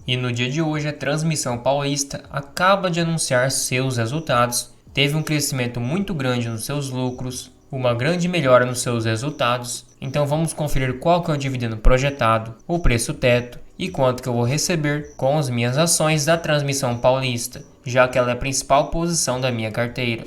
E no dia de hoje, a Transmissão Paulista acaba de anunciar seus resultados. Teve um crescimento muito grande nos seus lucros, uma grande melhora nos seus resultados. Então vamos conferir qual que é o dividendo projetado, o preço teto e quanto que eu vou receber com as minhas ações da Transmissão Paulista, já que ela é a principal posição da minha carteira.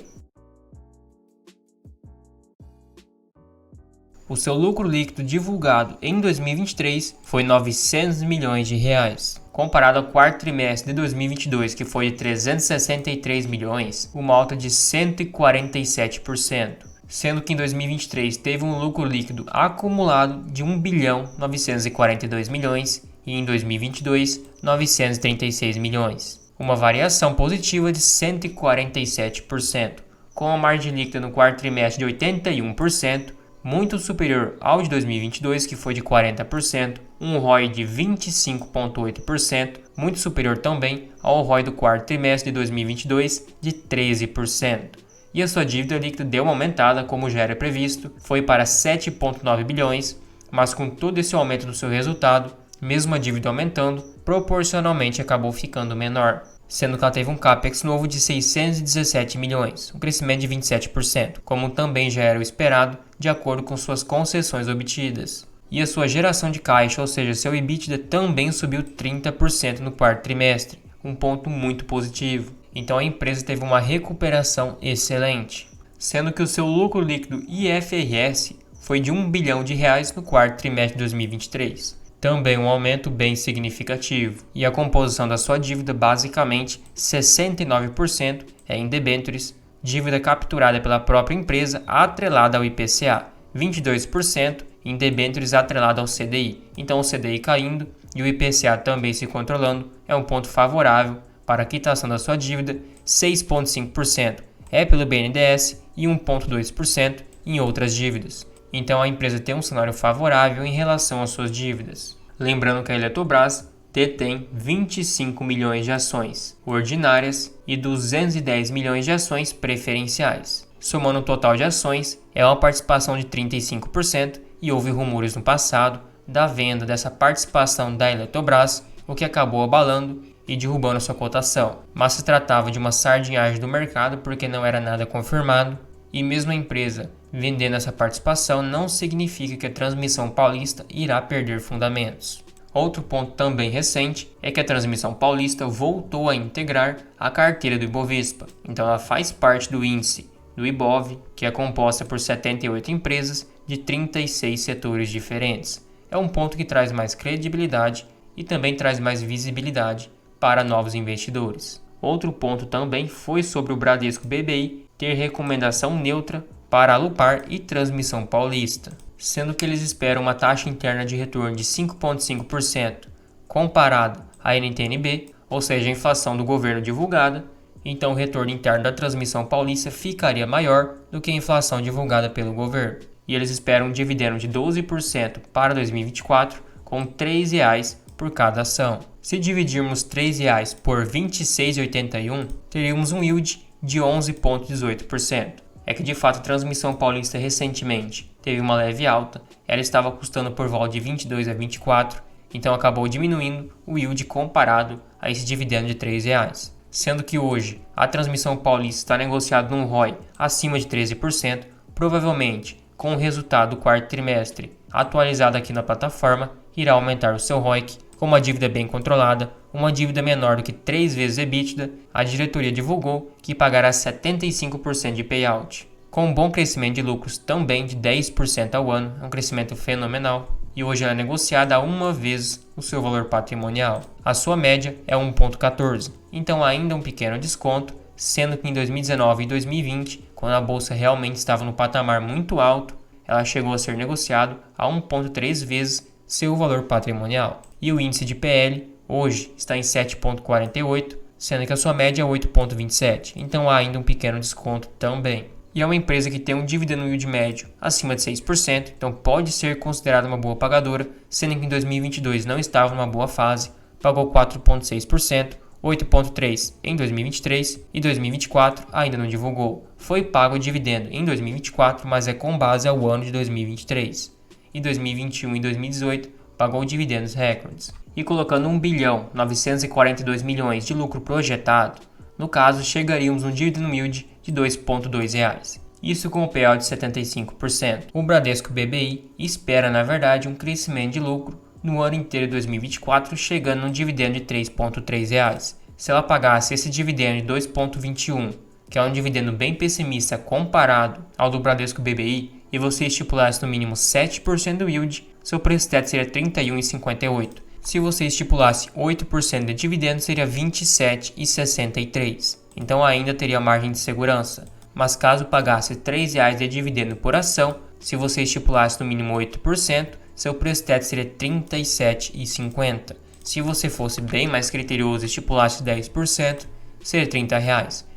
O seu lucro líquido divulgado em 2023 foi R$ 900 milhões. Comparado ao quarto trimestre de 2022, que foi de 363 milhões, uma alta de 147%, sendo que em 2023 teve um lucro líquido acumulado de 1 bilhão 942 milhões e em 2022 936 milhões, uma variação positiva de 147%, com a margem líquida no quarto trimestre de 81%, muito superior ao de 2022, que foi de 40%, um ROI de 25,8%, muito superior também ao ROI do quarto trimestre de 2022, de 13%. E a sua dívida líquida deu uma aumentada, como já era previsto, foi para 7,9 bilhões, mas com todo esse aumento do seu resultado, mesmo a dívida aumentando, proporcionalmente acabou ficando menor, sendo que ela teve um CAPEX novo de 617 milhões, um crescimento de 27%, como também já era o esperado, de acordo com suas concessões obtidas. E a sua geração de caixa, ou seja, seu EBITDA, também subiu 30% no quarto trimestre, um ponto muito positivo. Então a empresa teve uma recuperação excelente, sendo que o seu lucro líquido IFRS foi de 1 bilhão de reais no quarto trimestre de 2023. Também um aumento bem significativo. E a composição da sua dívida, basicamente 69% é em debêntures, dívida capturada pela própria empresa atrelada ao IPCA, 22% em debêntures atrelada ao CDI. Então o CDI caindo e o IPCA também se controlando é um ponto favorável para a quitação da sua dívida, 6,5% é pelo BNDES e 1,2% em outras dívidas. Então a empresa tem um cenário favorável em relação às suas dívidas. Lembrando que a Eletrobras detém 25 milhões de ações ordinárias e 210 milhões de ações preferenciais. Somando o total de ações, é uma participação de 35% e houve rumores no passado da venda dessa participação da Eletrobras, o que acabou abalando e derrubando sua cotação. Mas se tratava de uma sardinhagem do mercado porque não era nada confirmado, e mesmo a empresa vendendo essa participação não significa que a Transmissão Paulista irá perder fundamentos. Outro ponto também recente é que a Transmissão Paulista voltou a integrar a carteira do Ibovespa, então ela faz parte do índice do Ibov, que é composta por 78 empresas de 36 setores diferentes. É um ponto que traz mais credibilidade e também traz mais visibilidade para novos investidores. Outro ponto também foi sobre o Bradesco BBI ter recomendação neutra para a Alupar e Transmissão Paulista, sendo que eles esperam uma taxa interna de retorno de 5,5% comparado à NTN-B, ou seja, a inflação do governo divulgada, então o retorno interno da Transmissão Paulista ficaria maior do que a inflação divulgada pelo governo. E eles esperam um dividendo de 12% para 2024, com R$ 3,00 por cada ação. Se dividirmos R$ 3,00 por R$ 26,81, teríamos um yield de 11,18%. É que de fato a Transmissão Paulista recentemente teve uma leve alta, ela estava custando por volta de 22 a 24, então acabou diminuindo o yield comparado a esse dividendo de R$ 3,00. Sendo que hoje a Transmissão Paulista está negociada num ROI acima de 13%, provavelmente com o resultado do quarto trimestre atualizado aqui na plataforma, irá aumentar o seu ROIC. Com uma dívida bem controlada, uma dívida menor do que 3 vezes EBITDA, a diretoria divulgou que pagará 75% de payout. Com um bom crescimento de lucros também de 10% ao ano, é um crescimento fenomenal, e hoje ela é negociada a uma vez o seu valor patrimonial. A sua média é 1,14, então ainda um pequeno desconto, sendo que em 2019 e 2020, quando a bolsa realmente estava no patamar muito alto, ela chegou a ser negociado a 1,3 vezes seu valor patrimonial. E o índice de PL hoje está em 7,48, sendo que a sua média é 8,27, então há ainda um pequeno desconto também. E é uma empresa que tem um dividendo yield médio acima de 6%, então pode ser considerada uma boa pagadora, sendo que em 2022 não estava numa boa fase, pagou 4,6%, 8,3% em 2023 e 2024 ainda não divulgou. Foi pago o dividendo em 2024, mas é com base ao ano de 2023. E 2021 e 2018 pagou dividendos recordes. e colocando 1 bilhão 942 milhões de lucro projetado, no caso chegaríamos a um dividend yield de R$ 2,2. Isso com o payout de 75%. O Bradesco BBI espera, na verdade, um crescimento de lucro no ano inteiro de 2024, chegando a um dividendo de R$ 3,3. Se ela pagasse esse dividendo de 2,21, que é um dividendo bem pessimista comparado ao do Bradesco BBI, e você estipulasse no mínimo 7% do yield, seu preço teto seria R$ 31,58. Se você estipulasse 8% de dividendo, seria R$ 27,63. Então ainda teria margem de segurança. Mas caso pagasse R$ 3,00 de dividendo por ação, se você estipulasse no mínimo 8%, seu preço teto seria R$ 37,50. Se você fosse bem mais criterioso e estipulasse 10%, seria R$ 30.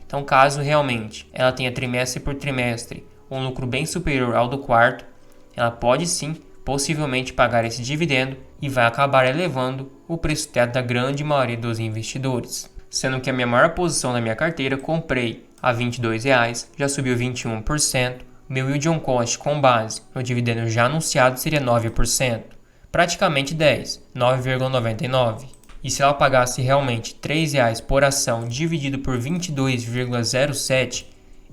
Então, caso realmente ela tenha trimestre por trimestre um lucro bem superior ao do quarto, ela pode sim, possivelmente pagar esse dividendo e vai acabar elevando o preço teto da grande maioria dos investidores. Sendo que a minha maior posição na minha carteira comprei a R$ 22,00, já subiu 21%, meu yield on cost com base no dividendo já anunciado seria 9%, praticamente 10, 9,99. E se ela pagasse realmente R$ 3,00 por ação dividido por 22,07,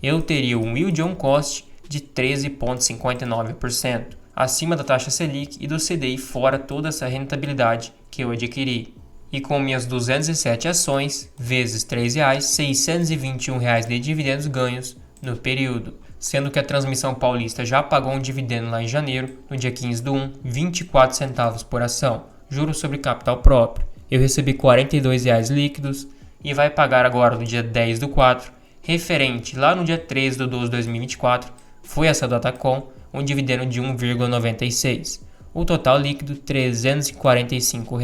eu teria um yield on cost de 13,59%, acima da taxa Selic e do CDI, fora toda essa rentabilidade que eu adquiri. E com minhas 207 ações, vezes R$ 3,00, R$ 621 de dividendos ganhos no período. Sendo que a Transmissão Paulista já pagou um dividendo lá em janeiro, no dia 15/1, 24 centavos por ação, juros sobre capital próprio. Eu recebi R$ 42,00 líquidos e vai pagar agora no dia 10/4, referente lá no dia 13/12 de 2024, foi essa Datacom, um dividendo de 1,96. O total líquido R$ 345.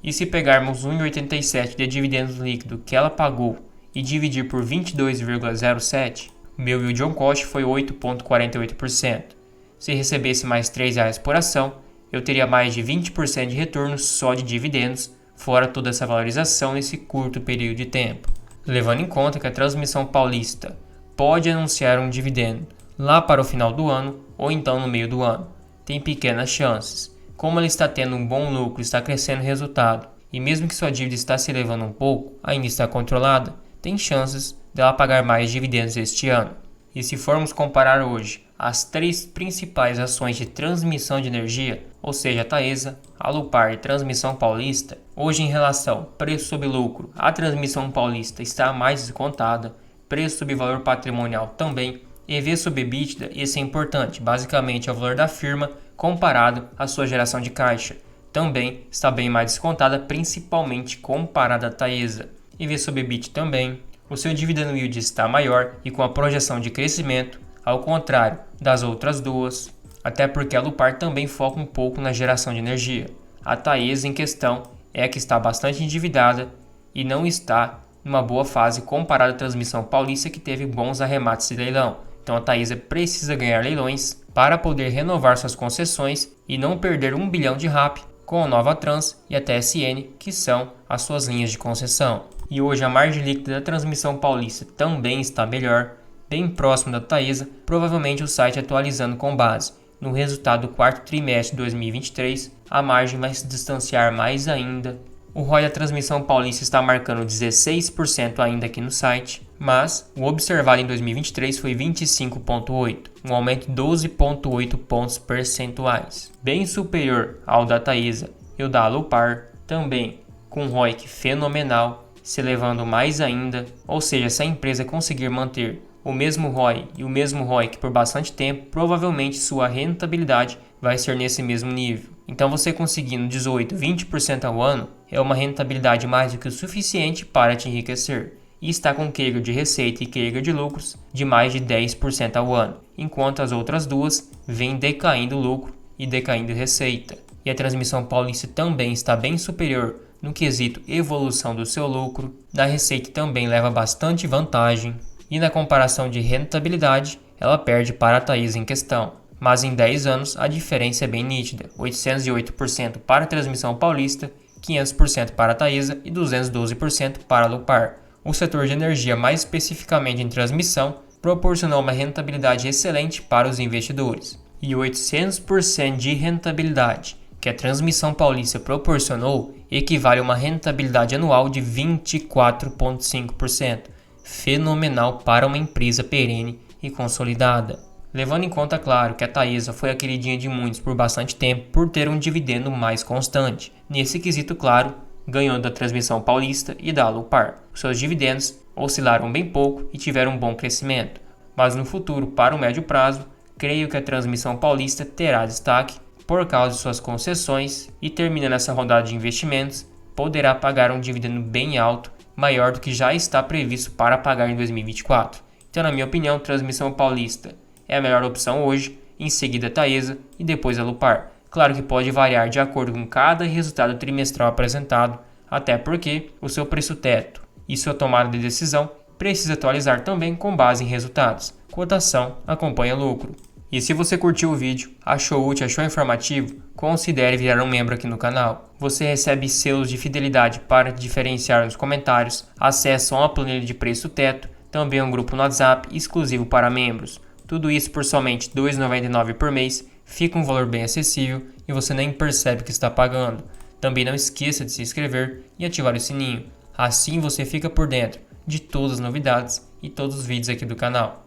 E se pegarmos 1,87 de dividendos líquido que ela pagou e dividir por 22,07, meu yield on cost foi 8,48%. Se recebesse mais R$ 3,00 por ação, eu teria mais de 20% de retorno só de dividendos, fora toda essa valorização nesse curto período de tempo. Levando em conta que a Transmissão Paulista pode anunciar um dividendo lá para o final do ano ou então no meio do ano. Tem pequenas chances. Como ela está tendo um bom lucro, está crescendo o resultado, e mesmo que sua dívida está se elevando um pouco, ainda está controlada, tem chances dela pagar mais dividendos este ano. E se formos comparar hoje as três principais ações de transmissão de energia, ou seja, a Taesa, a Alupar e Transmissão Paulista, hoje em relação preço sobre lucro, a Transmissão Paulista está mais descontada, preço sobre valor patrimonial também, EV sobre EBITDA, esse é importante, basicamente é o valor da firma comparado à sua geração de caixa. Também está bem mais descontada, principalmente comparada à Taesa. EV sobre EBITDA também. O seu dividend yield está maior e com a projeção de crescimento, ao contrário das outras duas, até porque a Alupar também foca um pouco na geração de energia. A Taesa em questão é a que está bastante endividada e não está numa boa fase comparada à Transmissão Paulista, que teve bons arremates de leilão. Então a Taesa precisa ganhar leilões para poder renovar suas concessões e não perder 1 bilhão de RAP com a Nova Trans e a TSN, que são as suas linhas de concessão. E hoje a margem líquida da Transmissão Paulista também está melhor, bem próximo da Taesa, provavelmente o site atualizando com base no resultado do quarto trimestre de 2023, a margem vai se distanciar mais ainda. O ROI da Transmissão Paulista está marcando 16% ainda aqui no site, mas o observado em 2023 foi 25,8%, um aumento de 12,8 pontos percentuais, bem superior ao da Taesa e o da Alupar, também com um ROIC fenomenal, se elevando mais ainda, ou seja, se a empresa conseguir manter o mesmo ROI e o mesmo ROIC por bastante tempo, provavelmente sua rentabilidade vai ser nesse mesmo nível. Então você conseguindo 18, 20% ao ano é uma rentabilidade mais do que o suficiente para te enriquecer. E está com CAGR de receita e CAGR de lucros de mais de 10% ao ano, enquanto as outras duas vêm decaindo lucro e decaindo receita. E a Transmissão Paulista também está bem superior no quesito evolução do seu lucro, da receita também leva bastante vantagem, e na comparação de rentabilidade, ela perde para a Taesa em questão. Mas em 10 anos a diferença é bem nítida, 808% para a Transmissão Paulista, 500% para a Taesa e 212% para a Alupar. O setor de energia, mais especificamente em transmissão, proporcionou uma rentabilidade excelente para os investidores. E 800% de rentabilidade que a Transmissão Paulista proporcionou equivale a uma rentabilidade anual de 24,5%. Fenomenal para uma empresa perene e consolidada. Levando em conta, claro, que a Taesa foi a queridinha de muitos por bastante tempo por ter um dividendo mais constante. Nesse quesito, claro, ganhou da Transmissão Paulista e da Alupar. Os seus dividendos oscilaram bem pouco e tiveram um bom crescimento. Mas no futuro, para o médio prazo, creio que a Transmissão Paulista terá destaque por causa de suas concessões e, terminando essa rodada de investimentos, poderá pagar um dividendo bem alto, maior do que já está previsto para pagar em 2024. Então, na minha opinião, Transmissão Paulista é a melhor opção hoje, em seguida a Taesa e depois a Alupar. Claro que pode variar de acordo com cada resultado trimestral apresentado, até porque o seu preço teto e sua tomada de decisão precisa atualizar também com base em resultados. Cotação acompanha lucro. E se você curtiu o vídeo, achou útil, achou informativo, considere virar um membro aqui no canal. Você recebe selos de fidelidade para diferenciar nos comentários, acesso a uma planilha de preço teto, também um grupo no WhatsApp exclusivo para membros. Tudo isso por somente R$ 2,99 por mês, fica um valor bem acessível e você nem percebe que está pagando. Também não esqueça de se inscrever e ativar o sininho, assim você fica por dentro de todas as novidades e todos os vídeos aqui do canal.